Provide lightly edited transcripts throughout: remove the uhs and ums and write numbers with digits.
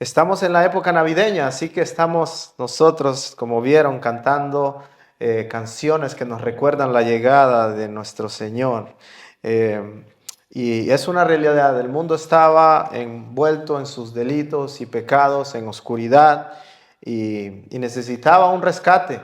Estamos en la época navideña, así que estamos nosotros, como vieron, cantando canciones que nos recuerdan la llegada de nuestro Señor. Eh, y es una realidad, el mundo estaba envuelto en sus delitos y pecados, en oscuridad, y necesitaba un rescate.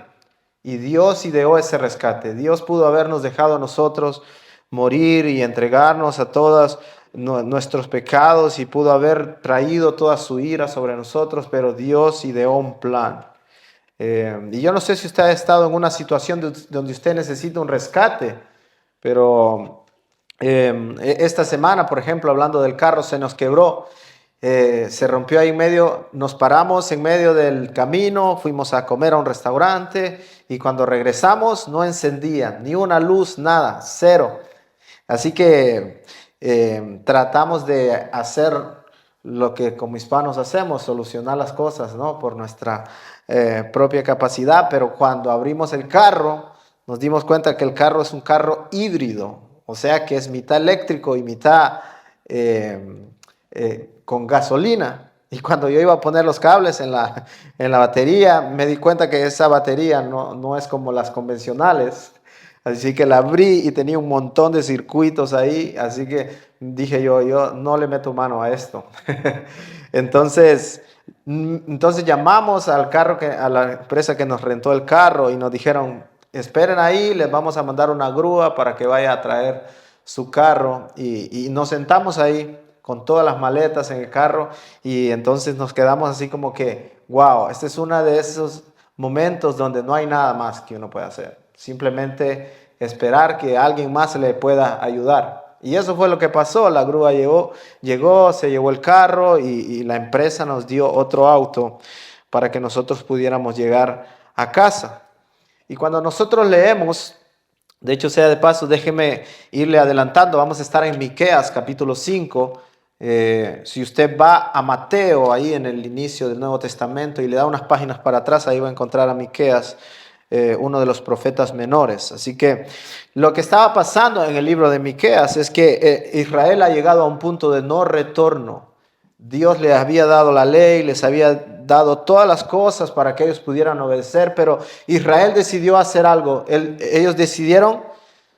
Y Dios ideó ese rescate. Dios pudo habernos dejado a nosotros morir y entregarnos a todos nuestros pecados y pudo haber traído toda su ira sobre nosotros, pero Dios ideó un plan. Y yo no sé si usted ha estado en una situación donde usted necesita un rescate, pero esta semana, por ejemplo, hablando del carro, se nos quebró. Se rompió ahí en medio, nos paramos en medio del camino, fuimos a comer a un restaurante y cuando regresamos no encendía ni una luz, nada, cero. Así que tratamos de hacer lo que como hispanos hacemos, solucionar las cosas, ¿no? Por nuestra propia capacidad, pero cuando abrimos el carro nos dimos cuenta que el carro es un carro híbrido, o sea que es mitad eléctrico y mitad eh, con gasolina. Y cuando yo iba a poner los cables en la batería, me di cuenta que esa batería no es como las convencionales. Así que la abrí y tenía un montón de circuitos ahí, así que dije yo no le meto mano a esto. entonces, entonces llamamos al carro a la empresa que nos rentó el carro y nos dijeron, esperen ahí, les vamos a mandar una grúa para que vaya a traer su carro y nos sentamos ahí con todas las maletas en el carro y entonces nos quedamos así como que, wow, este es uno de esos momentos donde no hay nada más que uno pueda hacer. Simplemente esperar que alguien más le pueda ayudar. Y eso fue lo que pasó. La grúa llegó, se llevó el carro y la empresa nos dio otro auto para que nosotros pudiéramos llegar a casa. Y cuando nosotros leemos, de hecho sea de paso, déjeme irle adelantando, vamos a estar en Miqueas capítulo 5. Si usted va a Mateo, ahí en el inicio del Nuevo Testamento, y le da unas páginas para atrás, ahí va a encontrar a Miqueas, uno de los profetas menores. Así que lo que estaba pasando en el libro de Miqueas es que Israel ha llegado a un punto de no retorno. Dios les había dado la ley, les había dado todas las cosas para que ellos pudieran obedecer, pero Israel decidió hacer algo. Ellos decidieron,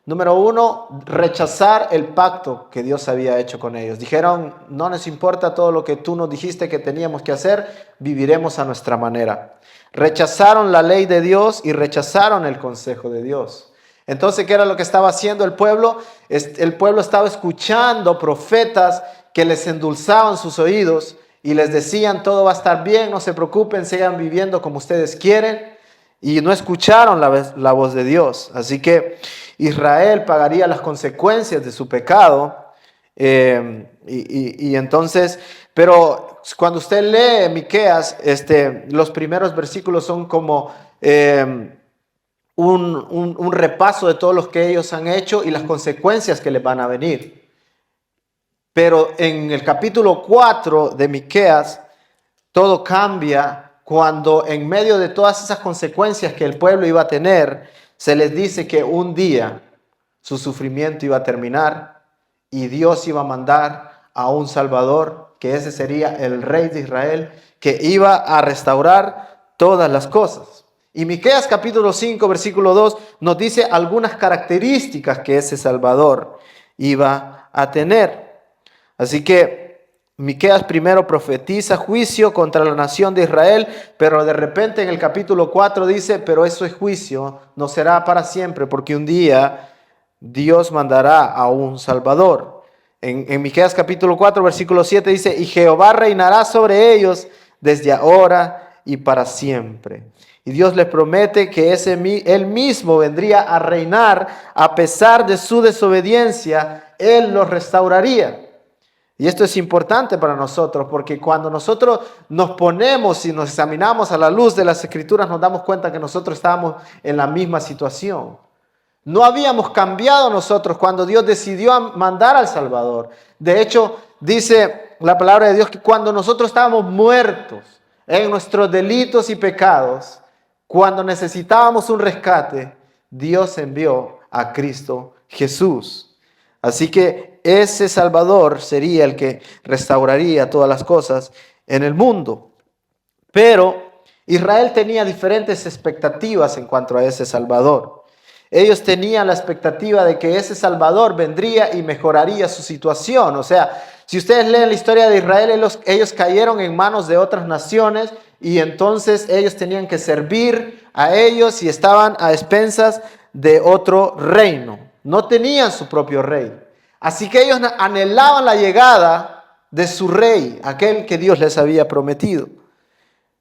número uno, rechazar el pacto que Dios había hecho con ellos. Dijeron, no nos importa todo lo que tú nos dijiste que teníamos que hacer, viviremos a nuestra manera. Rechazaron la ley de Dios y rechazaron el consejo de Dios. Entonces, ¿qué era lo que estaba haciendo el pueblo? El pueblo estaba escuchando profetas que les endulzaban sus oídos y les decían, todo va a estar bien, no se preocupen, sigan viviendo como ustedes quieren. Y no escucharon la voz de Dios. Así que Israel pagaría las consecuencias de su pecado. Entonces, pero cuando usted lee Miqueas, los primeros versículos son como un repaso de todo lo que ellos han hecho y las consecuencias que les van a venir. Pero en el capítulo 4 de Miqueas, todo cambia cuando en medio de todas esas consecuencias que el pueblo iba a tener, se les dice que un día su sufrimiento iba a terminar y Dios iba a mandar a un Salvador, que ese sería el Rey de Israel, que iba a restaurar todas las cosas. Y Miqueas capítulo 5, versículo 2 nos dice algunas características que ese Salvador iba a tener. Así que Miqueas primero profetiza juicio contra la nación de Israel, pero de repente en el capítulo 4 dice, pero eso es juicio, no será para siempre, porque un día Dios mandará a un Salvador. En Miqueas capítulo 4, versículo 7 dice, y Jehová reinará sobre ellos desde ahora y para siempre. Y Dios les promete que Él mismo vendría a reinar a pesar de su desobediencia, Él los restauraría. Y esto es importante para nosotros porque cuando nosotros nos ponemos y nos examinamos a la luz de las Escrituras nos damos cuenta que nosotros estábamos en la misma situación. No habíamos cambiado nosotros cuando Dios decidió mandar al Salvador. De hecho, dice la palabra de Dios que cuando nosotros estábamos muertos en nuestros delitos y pecados, cuando necesitábamos un rescate, Dios envió a Cristo Jesús. Así que ese Salvador sería el que restauraría todas las cosas en el mundo. Pero Israel tenía diferentes expectativas en cuanto a ese Salvador. Ellos tenían la expectativa de que ese Salvador vendría y mejoraría su situación. O sea, si ustedes leen la historia de Israel, ellos cayeron en manos de otras naciones y entonces ellos tenían que servir a ellos y estaban a expensas de otro reino. No tenían su propio rey. Así que ellos anhelaban la llegada de su rey, aquel que Dios les había prometido.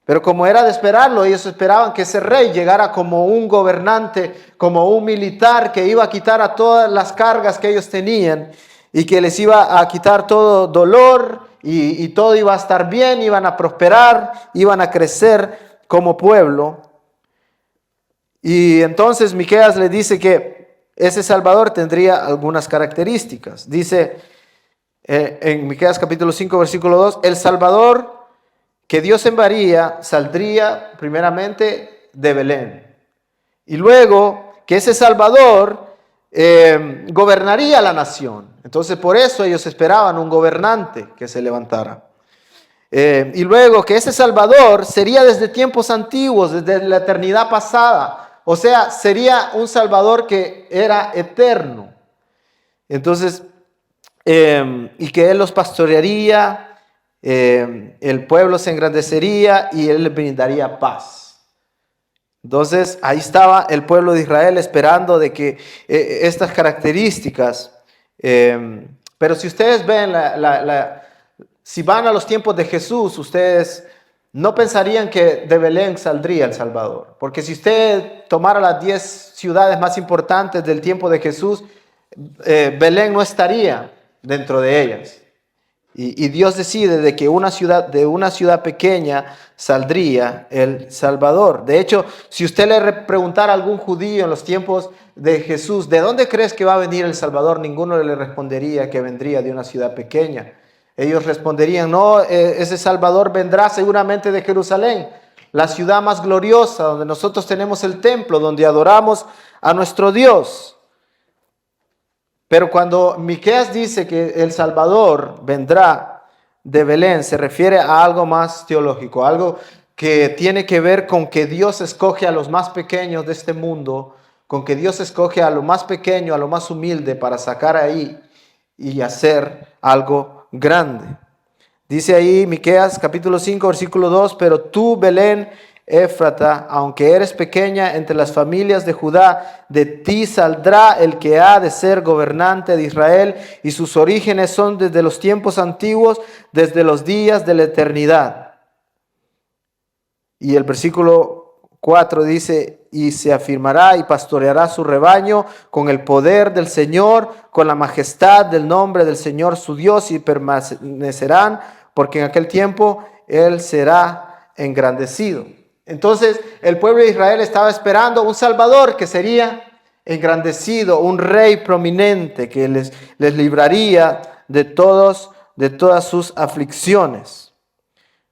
Pero como era de esperarlo, ellos esperaban que ese rey llegara como un gobernante, como un militar que iba a quitar a todas las cargas que ellos tenían y que les iba a quitar todo dolor y todo iba a estar bien, iban a prosperar, iban a crecer como pueblo. Y entonces Miqueas le dice que ese Salvador tendría algunas características. Dice en Miqueas capítulo 5, versículo 2, el Salvador que Dios enviaría saldría primeramente de Belén. Y luego que ese Salvador gobernaría la nación. Entonces por eso ellos esperaban un gobernante que se levantara. Y luego que ese Salvador sería desde tiempos antiguos, desde la eternidad pasada. O sea, sería un Salvador que era eterno. Entonces, y que Él los pastorearía. El pueblo se engrandecería y Él les brindaría paz. Entonces ahí estaba el pueblo de Israel esperando de que estas características, pero si ustedes ven, si van a los tiempos de Jesús, ustedes no pensarían que de Belén saldría el Salvador, porque si usted tomara las 10 ciudades más importantes del tiempo de Jesús, Belén no estaría dentro de ellas. Y Dios decide de que de una ciudad pequeña saldría el Salvador. De hecho, si usted le preguntara a algún judío en los tiempos de Jesús, ¿de dónde crees que va a venir el Salvador? Ninguno le respondería que vendría de una ciudad pequeña. Ellos responderían, no, ese Salvador vendrá seguramente de Jerusalén, la ciudad más gloriosa, donde nosotros tenemos el templo, donde adoramos a nuestro Dios. Pero cuando Miqueas dice que el Salvador vendrá de Belén, se refiere a algo más teológico, algo que tiene que ver con que Dios escoge a los más pequeños de este mundo, con que Dios escoge a lo más pequeño, a lo más humilde para sacar ahí y hacer algo grande. Dice ahí Miqueas capítulo 5 versículo 2, pero tú, Belén Éfrata, aunque eres pequeña entre las familias de Judá, de ti saldrá el que ha de ser gobernante de Israel, y sus orígenes son desde los tiempos antiguos, desde los días de la eternidad. Y el versículo 4 dice, y se afirmará y pastoreará su rebaño con el poder del Señor, con la majestad del nombre del Señor su Dios, y permanecerán, porque en aquel tiempo Él será engrandecido. Entonces el pueblo de Israel estaba esperando un Salvador que sería engrandecido, un rey prominente que les libraría de todas sus aflicciones.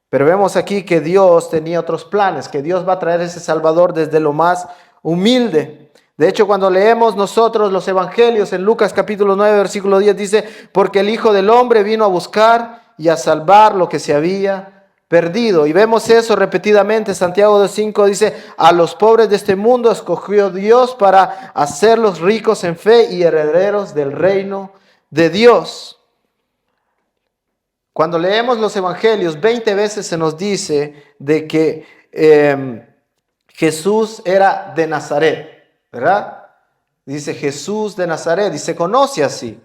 Pero vemos aquí que Dios tenía otros planes, que Dios va a traer ese Salvador desde lo más humilde. De hecho, cuando leemos nosotros los evangelios en Lucas capítulo 9, versículo 10, dice, porque el Hijo del Hombre vino a buscar y a salvar lo que se había perdido. Y vemos eso repetidamente. Santiago 2:5 dice, a los pobres de este mundo escogió Dios para hacerlos ricos en fe y herederos del reino de Dios. Cuando leemos los evangelios, 20 veces se nos dice de que Jesús era de Nazaret, ¿verdad? Dice Jesús de Nazaret y se conoce así.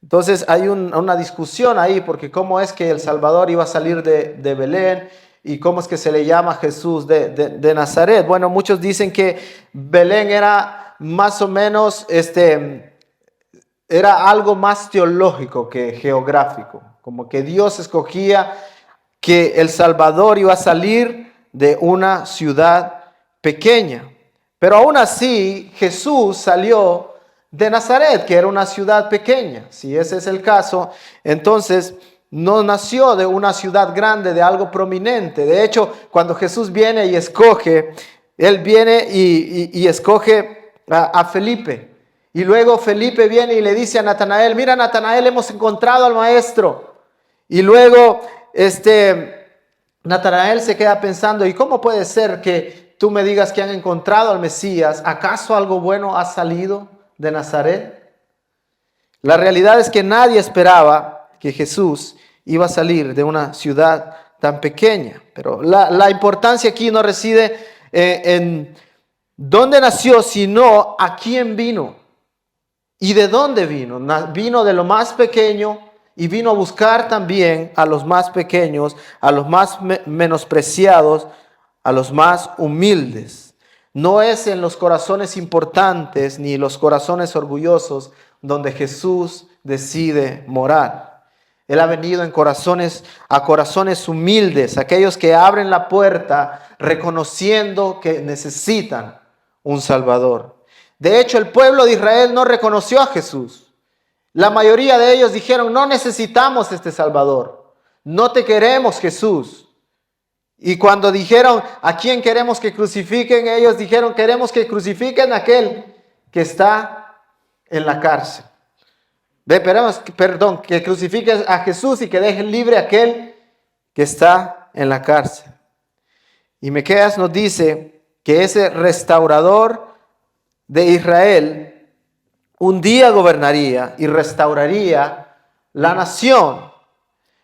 Entonces hay una discusión ahí, porque cómo es que el Salvador iba a salir de Belén y cómo es que se le llama Jesús de Nazaret. Bueno, muchos dicen que Belén era más o menos, era algo más teológico que geográfico, como que Dios escogía que el Salvador iba a salir de una ciudad pequeña. Pero aún así Jesús salió de Nazaret, que era una ciudad pequeña. Si ese es el caso, entonces no nació de una ciudad grande, de algo prominente. De hecho, cuando Jesús viene y escoge, Él viene y escoge a Felipe. Y luego Felipe viene y le dice a Natanael, mira Natanael, hemos encontrado al maestro. Y luego Natanael se queda pensando, ¿y cómo puede ser que tú me digas que han encontrado al Mesías? ¿Acaso algo bueno ha salido de Nazaret? La realidad es que nadie esperaba que Jesús iba a salir de una ciudad tan pequeña. Pero la importancia aquí no reside en dónde nació, sino a quién vino. ¿Y de dónde vino? Vino de lo más pequeño y vino a buscar también a los más pequeños, a los más menospreciados, a los más humildes. No es en los corazones importantes ni los corazones orgullosos donde Jesús decide morar. Él ha venido a corazones humildes, aquellos que abren la puerta reconociendo que necesitan un Salvador. De hecho, el pueblo de Israel no reconoció a Jesús. La mayoría de ellos dijeron, no necesitamos este Salvador. No te queremos, Jesús. Y cuando dijeron, ¿a quién queremos que crucifiquen? Ellos dijeron, queremos que crucifiquen a aquel que está en la cárcel. Que crucifiquen a Jesús y que dejen libre a aquel que está en la cárcel. Y Miqueas nos dice que ese restaurador de Israel un día gobernaría y restauraría la nación.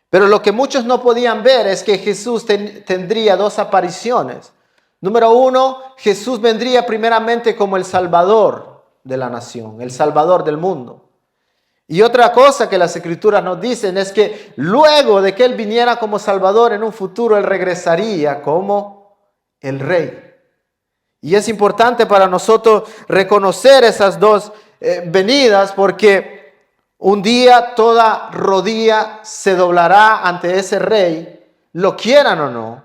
Pero lo que muchos no podían ver es que Jesús tendría dos apariciones. Número uno, Jesús vendría primeramente como el Salvador de la nación, el Salvador del mundo. Y otra cosa que las Escrituras nos dicen es que luego de que Él viniera como Salvador en un futuro, Él regresaría como el Rey. Y es importante para nosotros reconocer esas dos venidas, porque un día toda rodilla se doblará ante ese Rey, lo quieran o no.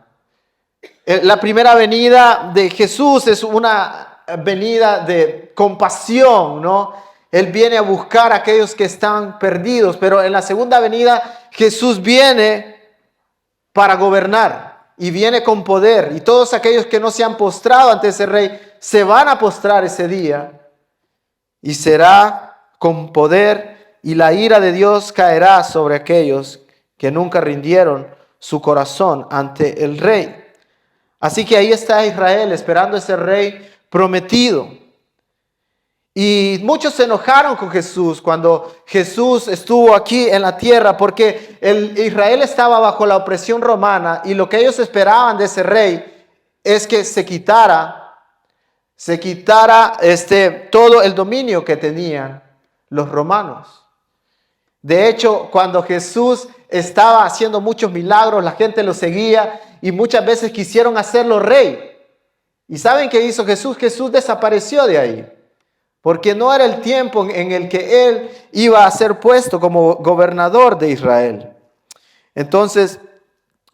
La primera venida de Jesús es una venida de compasión, ¿no? Él viene a buscar a aquellos que están perdidos, pero en la segunda venida Jesús viene para gobernar. Y viene con poder, y todos aquellos que no se han postrado ante ese Rey se van a postrar ese día, y será con poder, y la ira de Dios caerá sobre aquellos que nunca rindieron su corazón ante el Rey. Así que ahí está Israel esperando ese Rey prometido. Y muchos se enojaron con Jesús cuando Jesús estuvo aquí en la tierra, porque Israel estaba bajo la opresión romana, y lo que ellos esperaban de ese rey es que se quitara todo el dominio que tenían los romanos. De hecho, cuando Jesús estaba haciendo muchos milagros, la gente lo seguía y muchas veces quisieron hacerlo rey. ¿Y saben qué hizo Jesús? Jesús desapareció de ahí. Porque no era el tiempo en el que Él iba a ser puesto como gobernador de Israel. Entonces,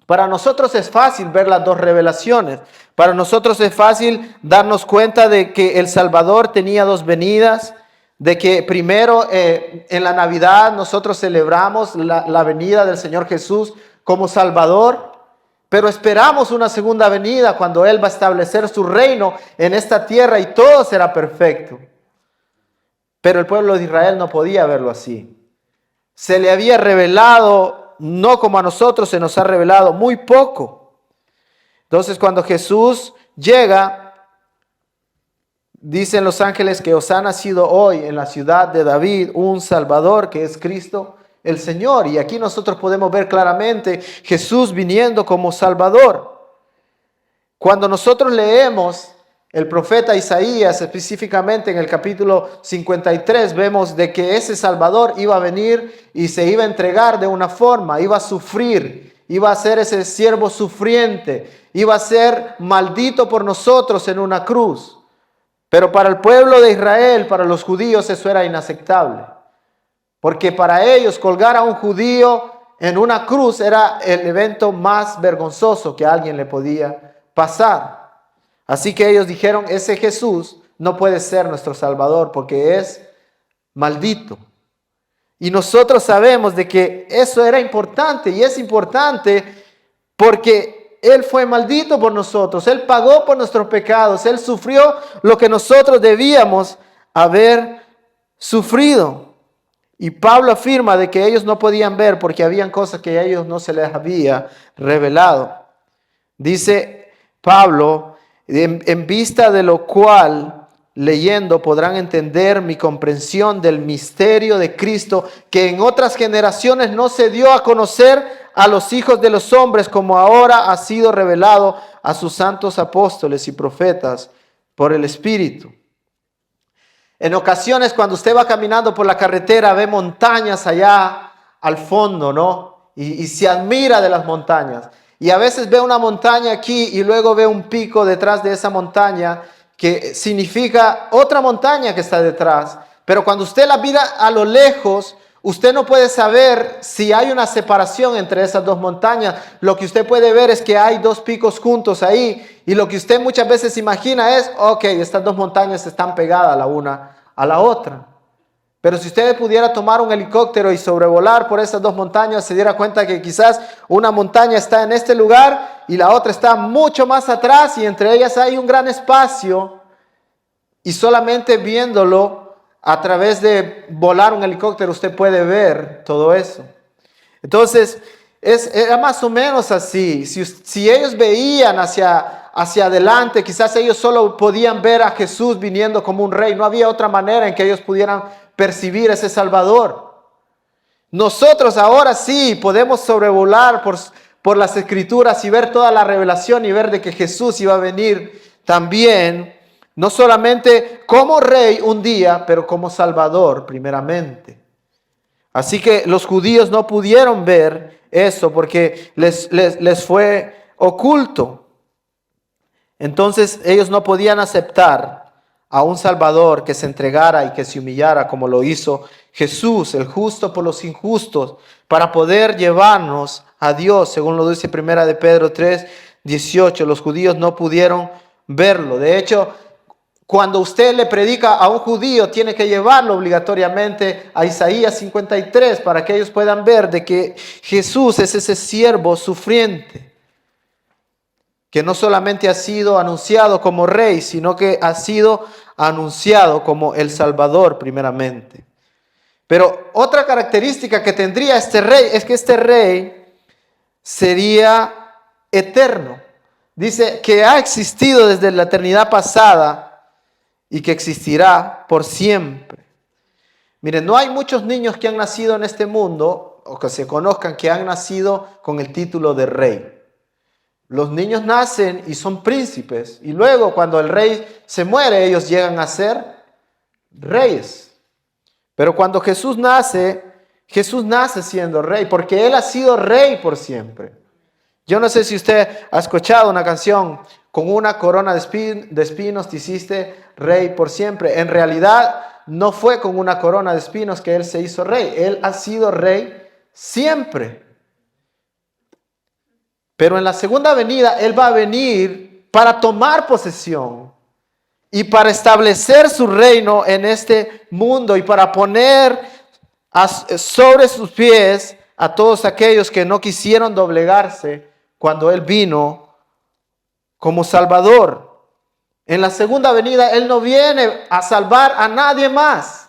para nosotros es fácil ver las dos revelaciones. Para nosotros es fácil darnos cuenta de que el Salvador tenía dos venidas. De que primero en la Navidad nosotros celebramos la venida del Señor Jesús como Salvador. Pero esperamos una segunda venida cuando Él va a establecer su reino en esta tierra y todo será perfecto. Pero el pueblo de Israel no podía verlo así. Se le había revelado, no como a nosotros se nos ha revelado, muy poco. Entonces cuando Jesús llega, dicen los ángeles que os ha nacido hoy en la ciudad de David un Salvador, que es Cristo el Señor. Y aquí nosotros podemos ver claramente Jesús viniendo como Salvador. Cuando nosotros leemos el profeta Isaías, específicamente en el capítulo 53, vemos de que ese Salvador iba a venir y se iba a entregar de una forma, iba a sufrir, iba a ser ese siervo sufriente, iba a ser maldito por nosotros en una cruz. Pero para el pueblo de Israel, para los judíos, eso era inaceptable. Porque para ellos colgar a un judío en una cruz era el evento más vergonzoso que a alguien le podía pasar. Así que ellos dijeron, ese Jesús no puede ser nuestro Salvador porque es maldito. Y nosotros sabemos de que eso era importante, y es importante porque Él fue maldito por nosotros. Él pagó por nuestros pecados. Él sufrió lo que nosotros debíamos haber sufrido. Y Pablo afirma de que ellos no podían ver porque habían cosas que a ellos no se les había revelado. Dice Pablo, en vista de lo cual, leyendo, podrán entender mi comprensión del misterio de Cristo, que en otras generaciones no se dio a conocer a los hijos de los hombres, como ahora ha sido revelado a sus santos apóstoles y profetas por el Espíritu. En ocasiones, cuando usted va caminando por la carretera, ve montañas allá al fondo, ¿no? Y se admira de las montañas. Y a veces ve una montaña aquí y luego ve un pico detrás de esa montaña que significa otra montaña que está detrás. Pero cuando usted la mira a lo lejos, usted no puede saber si hay una separación entre esas dos montañas. Lo que usted puede ver es que hay dos picos juntos ahí. Y lo que usted muchas veces imagina es, ok, estas dos montañas están pegadas la una a la otra. Pero si usted pudiera tomar un helicóptero y sobrevolar por esas dos montañas, se diera cuenta que quizás una montaña está en este lugar y la otra está mucho más atrás y entre ellas hay un gran espacio. Y solamente viéndolo a través de volar un helicóptero usted puede ver todo eso. Entonces, era más o menos así. Si ellos veían hacia adelante, quizás ellos solo podían ver a Jesús viniendo como un rey. No había otra manera en que ellos pudieran percibir ese Salvador. Nosotros ahora sí podemos sobrevolar por las Escrituras y ver toda la revelación y ver de que Jesús iba a venir también, no solamente como rey un día, pero como Salvador primeramente. Así que los judíos no pudieron ver eso porque les fue oculto. Entonces ellos no podían aceptar a un Salvador que se entregara y que se humillara como lo hizo Jesús, el justo por los injustos, para poder llevarnos a Dios, según lo dice 1 de Pedro 3:18. Los judíos no pudieron verlo. De hecho, cuando usted le predica a un judío, tiene que llevarlo obligatoriamente a Isaías 53 para que ellos puedan ver de que Jesús es ese siervo sufriente, que no solamente ha sido anunciado como rey, sino que ha sido anunciado como el Salvador primeramente. Pero otra característica que tendría este rey es que este rey sería eterno. Dice que ha existido desde la eternidad pasada y que existirá por siempre. Miren, no hay muchos niños que han nacido en este mundo o que se conozcan que han nacido con el título de rey. Los niños nacen y son príncipes y luego cuando el rey se muere ellos llegan a ser reyes. Pero cuando Jesús nace siendo rey porque Él ha sido rey por siempre. Yo no sé si usted ha escuchado una canción, con una corona de espinos te hiciste rey por siempre. En realidad no fue con una corona de espinos que Él se hizo rey. Él ha sido rey siempre. Pero en la segunda venida Él va a venir para tomar posesión y para establecer su reino en este mundo y para poner sobre sus pies a todos aquellos que no quisieron doblegarse cuando Él vino como Salvador. En la segunda venida Él no viene a salvar a nadie más.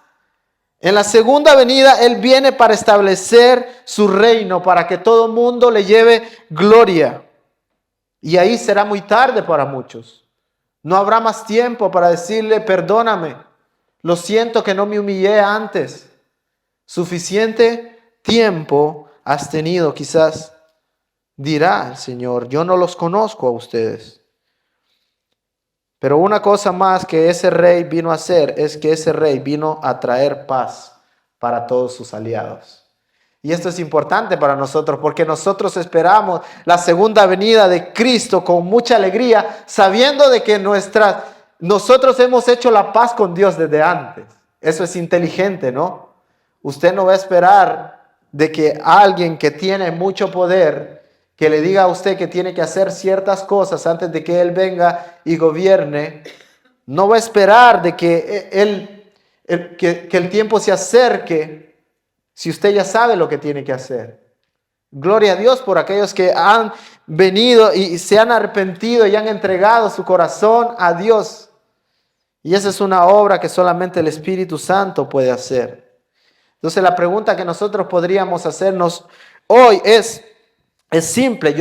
En la segunda venida Él viene para establecer su reino, para que todo el mundo le lleve gloria. Y ahí será muy tarde para muchos. No habrá más tiempo para decirle, perdóname, lo siento que no me humillé antes. Suficiente tiempo has tenido, quizás dirá el Señor, yo no los conozco a ustedes. Pero una cosa más que ese rey vino a hacer es que ese rey vino a traer paz para todos sus aliados. Y esto es importante para nosotros porque nosotros esperamos la segunda venida de Cristo con mucha alegría, sabiendo de que nosotros hemos hecho la paz con Dios desde antes. Eso es inteligente, ¿no? Usted no va a esperar de que alguien que tiene mucho poder que le diga a usted que tiene que hacer ciertas cosas antes de que Él venga y gobierne. No va a esperar de que el tiempo se acerque si usted ya sabe lo que tiene que hacer. Gloria a Dios por aquellos que han venido y se han arrepentido y han entregado su corazón a Dios. Y esa es una obra que solamente el Espíritu Santo puede hacer. Entonces la pregunta que nosotros podríamos hacernos hoy es simple.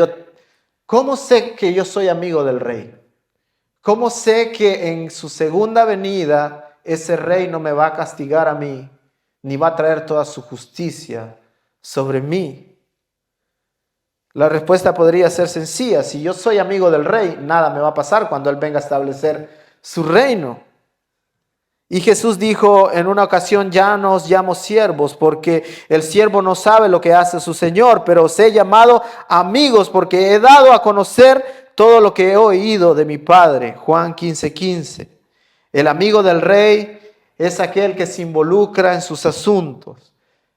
¿Cómo sé que yo soy amigo del Rey? ¿Cómo sé que en su segunda venida ese Rey no me va a castigar a mí, ni va a traer toda su justicia sobre mí? La respuesta podría ser sencilla. Si yo soy amigo del Rey, nada me va a pasar cuando Él venga a establecer su reino. Y Jesús dijo en una ocasión: ya no os llamo siervos, porque el siervo no sabe lo que hace su Señor, pero os he llamado amigos, porque he dado a conocer todo lo que he oído de mi Padre. Juan 15:15. El amigo del Rey es aquel que se involucra en sus asuntos,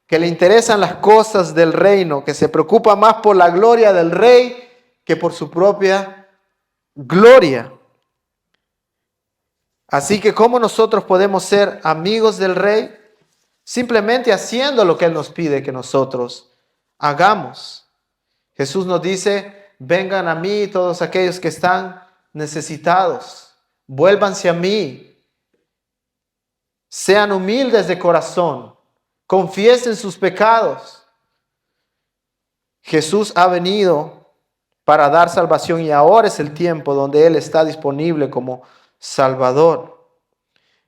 que le interesan las cosas del reino, que se preocupa más por la gloria del Rey que por su propia gloria. Así que, ¿cómo nosotros podemos ser amigos del Rey? Simplemente haciendo lo que Él nos pide que nosotros hagamos. Jesús nos dice: vengan a mí todos aquellos que están necesitados, vuélvanse a mí, sean humildes de corazón, confiesen sus pecados. Jesús ha venido para dar salvación y ahora es el tiempo donde Él está disponible como Salvador.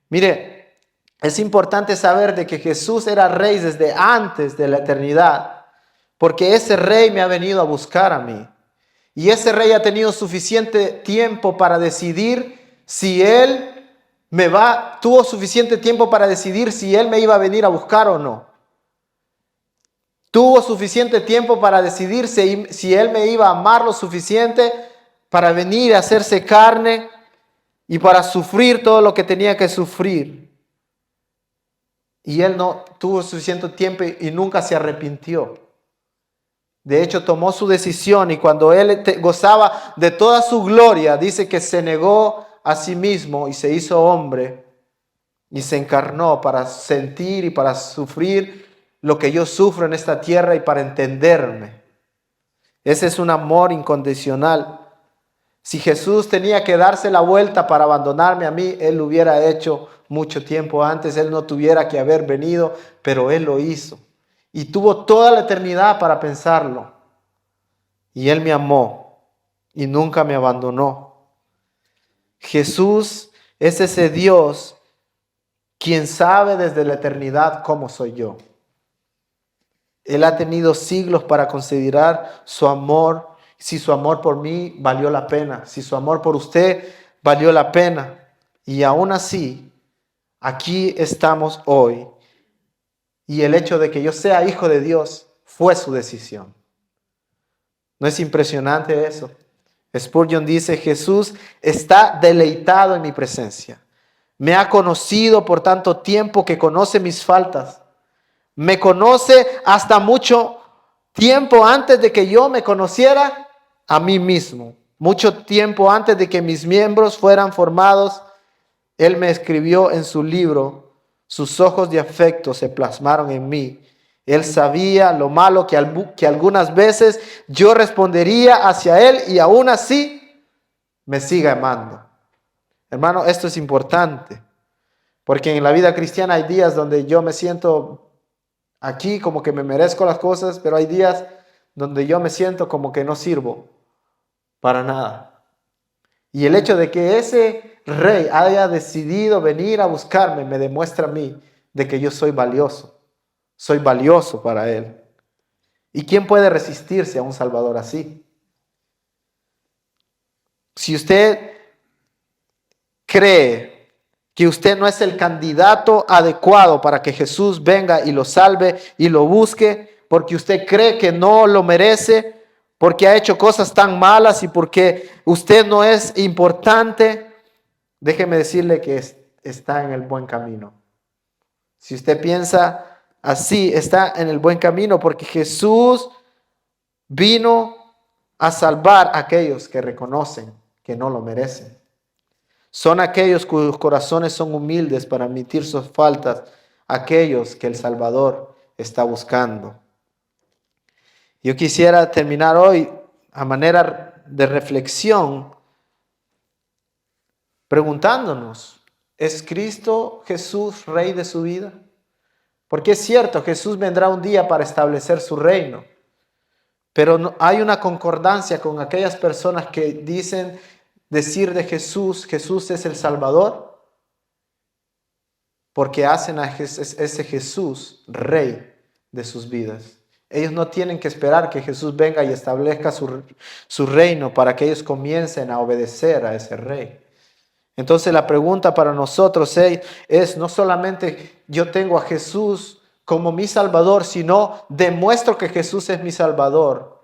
Mire, es importante saber de que Jesús era Rey desde antes de la eternidad, porque ese Rey me ha venido a buscar a mí. Y ese Rey ha tenido suficiente tiempo para decidir si Él tuvo suficiente tiempo para decidir si Él me iba a venir a buscar o no. Tuvo suficiente tiempo para decidir si Él me iba a amar lo suficiente para venir a hacerse carne y para sufrir todo lo que tenía que sufrir. Y Él no tuvo suficiente tiempo y nunca se arrepintió. De hecho, tomó su decisión y cuando Él gozaba de toda su gloria, dice que se negó a sí mismo y se hizo hombre y se encarnó para sentir y para sufrir lo que yo sufro en esta tierra y para entenderme. Ese es un amor incondicional. Si Jesús tenía que darse la vuelta para abandonarme a mí, Él lo hubiera hecho mucho tiempo antes. Él no tuviera que haber venido, pero Él lo hizo. Y tuvo toda la eternidad para pensarlo. Y Él me amó y nunca me abandonó. Jesús es ese Dios quien sabe desde la eternidad cómo soy yo. Él ha tenido siglos para considerar su amor, si su amor por mí valió la pena, si su amor por usted valió la pena. Y aún así, aquí estamos hoy. Y el hecho de que yo sea hijo de Dios fue su decisión. ¿No es impresionante eso? Spurgeon dice: Jesús está deleitado en mi presencia. Me ha conocido por tanto tiempo que conoce mis faltas. Me conoce hasta mucho tiempo antes de que yo me conociera a mí mismo. Mucho tiempo antes de que mis miembros fueran formados, Él me escribió en su libro. Sus ojos de afecto se plasmaron en mí. Él sabía lo malo que algunas veces yo respondería hacia Él y aún así me sigue amando. Hermano, esto es importante, porque en la vida cristiana hay días donde yo me siento aquí como que me merezco las cosas, pero hay días donde yo me siento como que no sirvo para nada. Y el hecho de que ese Rey haya decidido venir a buscarme me demuestra a mí de que yo soy valioso para Él. ¿Y quién puede resistirse a un Salvador así? Si usted cree que usted no es el candidato adecuado para que Jesús venga y lo salve y lo busque, porque usted cree que no lo merece, porque ha hecho cosas tan malas y porque usted no es importante, déjeme decirle que está en el buen camino. Si usted piensa así, está en el buen camino, porque Jesús vino a salvar a aquellos que reconocen que no lo merecen. Son aquellos cuyos corazones son humildes para admitir sus faltas, aquellos que el Salvador está buscando. Yo quisiera terminar hoy a manera de reflexión preguntándonos: ¿es Cristo Jesús Rey de su vida? Porque es cierto, Jesús vendrá un día para establecer su reino. Pero hay una concordancia con aquellas personas que dicen decir de Jesús, Jesús es el Salvador, porque hacen a ese Jesús rey de sus vidas. Ellos no tienen que esperar que Jesús venga y establezca su reino para que ellos comiencen a obedecer a ese rey. Entonces la pregunta para nosotros es no solamente yo tengo a Jesús como mi Salvador, sino demuestro que Jesús es mi Salvador,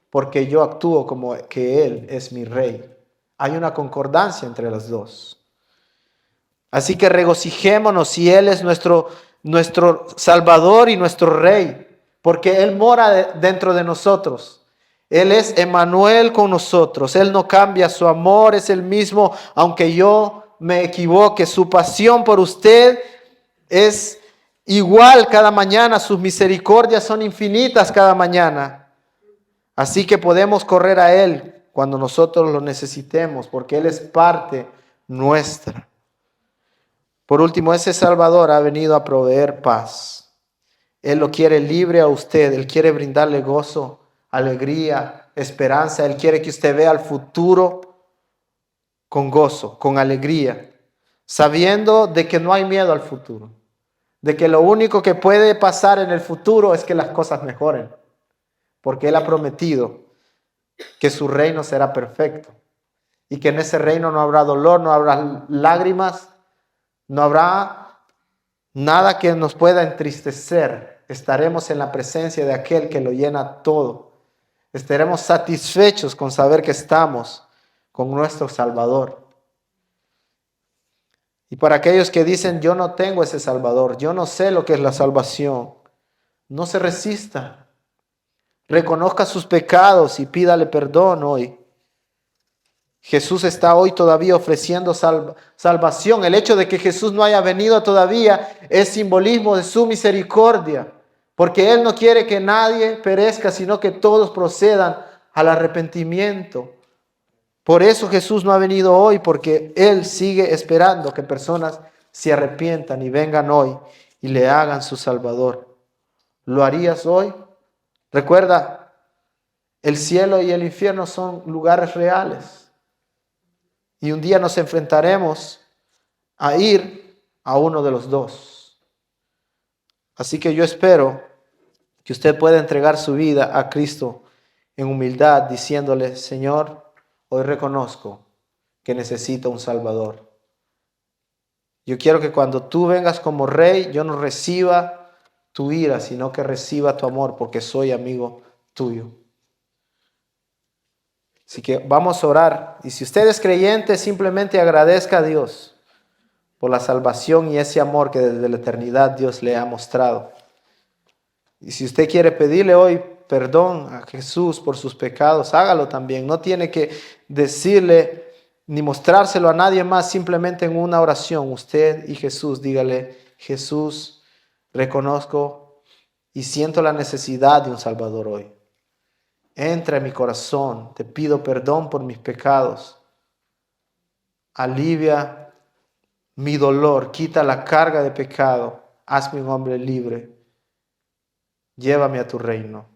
porque yo actúo como que Él es mi Rey. Hay una concordancia entre las dos. Así que regocijémonos si Él es nuestro Salvador y nuestro Rey, porque Él mora dentro de nosotros. Él es Emmanuel con nosotros. Él no cambia, su amor es el mismo, aunque yo me equivoque. Su pasión por usted es igual cada mañana. Sus misericordias son infinitas cada mañana. Así que podemos correr a Él cuando nosotros lo necesitemos, porque Él es parte nuestra. Por último, ese Salvador ha venido a proveer paz. Él lo quiere libre a usted. Él quiere brindarle gozo, alegría, esperanza. Él quiere que usted vea el futuro con gozo, con alegría, sabiendo de que no hay miedo al futuro, de que lo único que puede pasar en el futuro es que las cosas mejoren, porque Él ha prometido que su reino será perfecto y que en ese reino no habrá dolor, no habrá lágrimas, no habrá nada que nos pueda entristecer. Estaremos en la presencia de aquel que lo llena todo. Estaremos satisfechos con saber que estamos con nuestro Salvador. Y para aquellos que dicen, yo no tengo ese Salvador, yo no sé lo que es la salvación, no se resista. Reconozca sus pecados y pídale perdón hoy. Jesús está hoy todavía ofreciendo salvación. El hecho de que Jesús no haya venido todavía es simbolismo de su misericordia, porque Él no quiere que nadie perezca, sino que todos procedan al arrepentimiento. Por eso Jesús no ha venido hoy, porque Él sigue esperando que personas se arrepientan y vengan hoy y le hagan su Salvador. ¿Lo harías hoy? Recuerda, el cielo y el infierno son lugares reales. Y un día nos enfrentaremos a ir a uno de los dos. Así que yo espero que usted pueda entregar su vida a Cristo en humildad, diciéndole, Señor, hoy reconozco que necesito un Salvador. Yo quiero que cuando tú vengas como Rey, yo no reciba tu ira, sino que reciba tu amor, porque soy amigo tuyo. Así que vamos a orar. Y si usted es creyente, simplemente agradezca a Dios por la salvación y ese amor que desde la eternidad Dios le ha mostrado. Y si usted quiere pedirle hoy perdón a Jesús por sus pecados, hágalo también. No tiene que decirle ni mostrárselo a nadie más, simplemente en una oración. Usted y Jesús, dígale, Jesús, reconozco y siento la necesidad de un Salvador hoy. Entra en mi corazón, te pido perdón por mis pecados. Alivia mi dolor, quita la carga de pecado. Hazme un hombre libre. Llévame a tu reino.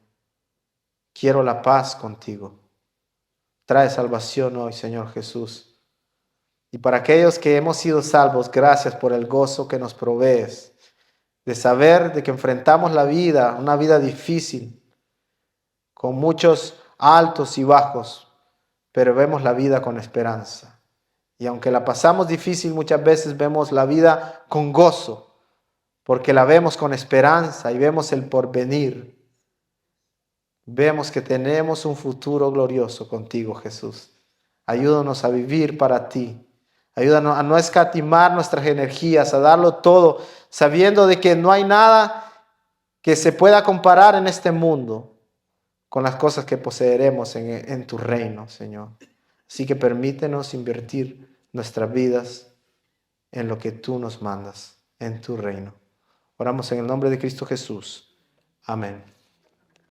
Quiero la paz contigo. Trae salvación hoy, Señor Jesús. Y para aquellos que hemos sido salvos, gracias por el gozo que nos provees de saber de que enfrentamos la vida, una vida difícil, con muchos altos y bajos, pero vemos la vida con esperanza. Y aunque la pasamos difícil, muchas veces vemos la vida con gozo, porque la vemos con esperanza y vemos el porvenir. Vemos que tenemos un futuro glorioso contigo, Jesús. Ayúdanos a vivir para ti. Ayúdanos a no escatimar nuestras energías, a darlo todo, sabiendo de que no hay nada que se pueda comparar en este mundo con las cosas que poseeremos en tu reino, Señor. Así que permítenos invertir nuestras vidas en lo que tú nos mandas, en tu reino. Oramos en el nombre de Cristo Jesús. Amén.